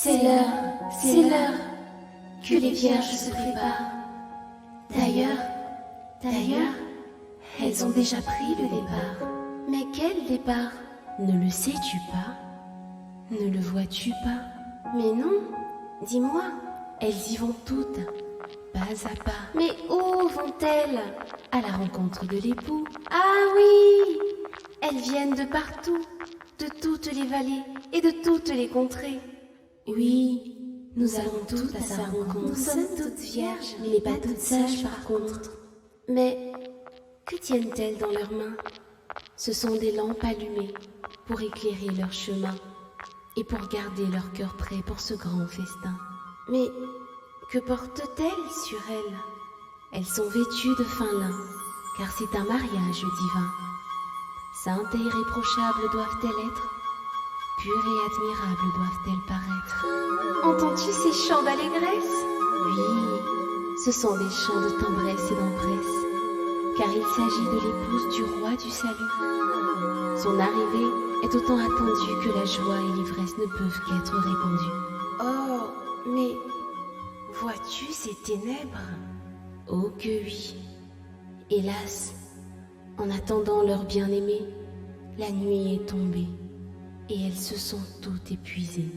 c'est l'heure que les vierges se préparent. D'ailleurs, elles ont déjà pris le départ. Mais quel départ? Ne le sais-tu pas? Ne le vois-tu pas? Mais non, dis-moi. Elles y vont toutes, pas à pas. Mais où vont-elles? À la rencontre de l'époux. Ah oui! Elles viennent de partout, de toutes les vallées et de toutes les contrées. Oui, nous allons toutes à sa rencontre. Nous sommes toutes vierges, mais pas toutes sages par contre. Mais que tiennent-elles dans leurs mains? Ce sont des lampes allumées pour éclairer leur chemin et pour garder leur cœur prêt pour ce grand festin. Mais que portent-elles sur elles? Elles sont vêtues de fin lin, car c'est un mariage divin. Saintes et irréprochables doivent-elles être, pures et admirables doivent-elles paraître. Entends-tu ces chants d'allégresse? Oui, ce sont des chants de tendresse et d'empresse, car il s'agit de l'épouse du roi du salut. Son arrivée est autant attendue que la joie et l'ivresse ne peuvent qu'être répandues. Oh, mais vois-tu ces ténèbres? Oh que oui. Hélas, en attendant leur bien-aimé, la nuit est tombée et elles se sont toutes épuisées.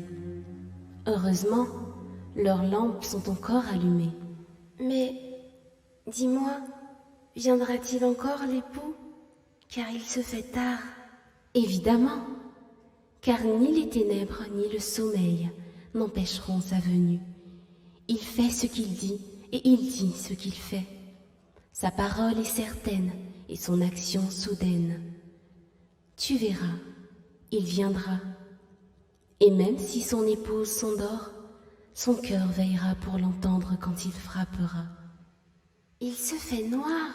Heureusement, leurs lampes sont encore allumées. Mais, dis-moi, viendra-t-il encore l'époux? Car il se fait tard. Évidemment, car ni les ténèbres ni le sommeil n'empêcheront sa venue. Il fait ce qu'il dit et il dit ce qu'il fait. Sa parole est certaine et son action soudaine. Tu verras, il viendra. Et même si son épouse s'endort, son cœur veillera pour l'entendre quand il frappera. Il se fait noir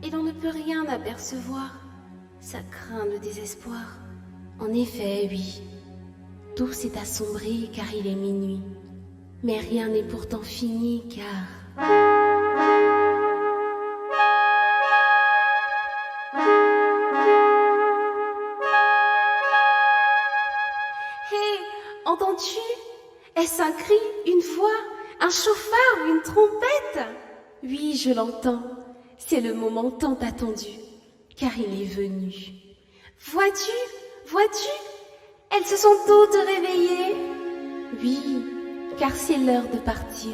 et l'on ne peut rien apercevoir. Ça craint le désespoir. En effet, oui. Tout s'est assombri car il est minuit. Mais rien n'est pourtant fini car... Hé, entends-tu? Est-ce un cri, une voix, un chauffard ou une trompette? Oui, je l'entends. C'est le moment tant attendu, car il est venu. Vois-tu? Elles se sont toutes réveillées. Oui, car c'est l'heure de partir,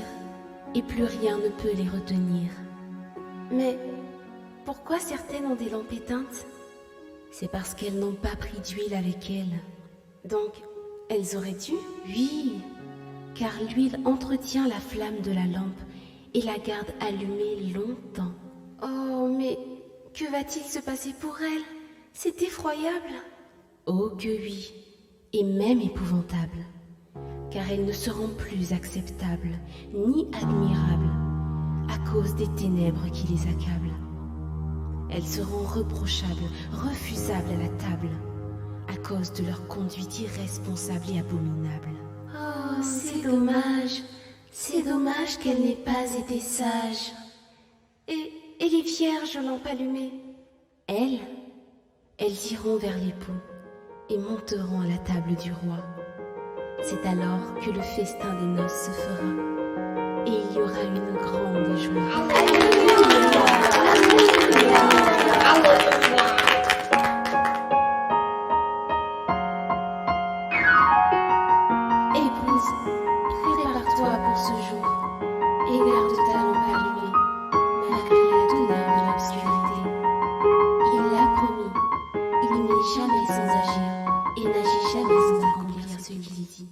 et plus rien ne peut les retenir. Mais pourquoi certaines ont des lampes éteintes? C'est parce qu'elles n'ont pas pris d'huile avec elles. Donc, elles auraient dû? Oui, car l'huile entretient la flamme de la lampe et la garde allumée longtemps. Oh, mais que va-t-il se passer pour elles? C'est effroyable. Oh que oui, et même épouvantable, car elles ne seront plus acceptables, ni admirables, à cause des ténèbres qui les accablent. Elles seront reprochables, refusables à la table, à cause de leur conduite irresponsable et abominable. Oh, c'est dommage qu'elle n'ait pas été sage. Et les vierges lampes allumées? Elles iront vers l'époux et monteront à la table du roi. C'est alors que le festin des noces se fera et il y aura une grande joie. Épouse, prépare-toi pour ce jour et garde ta lampe allumée, malgré la teneur de l'obscurité. Il l'a promis, il n'est jamais sans agir et n'agit jamais sans accomplir ce qu'il dit.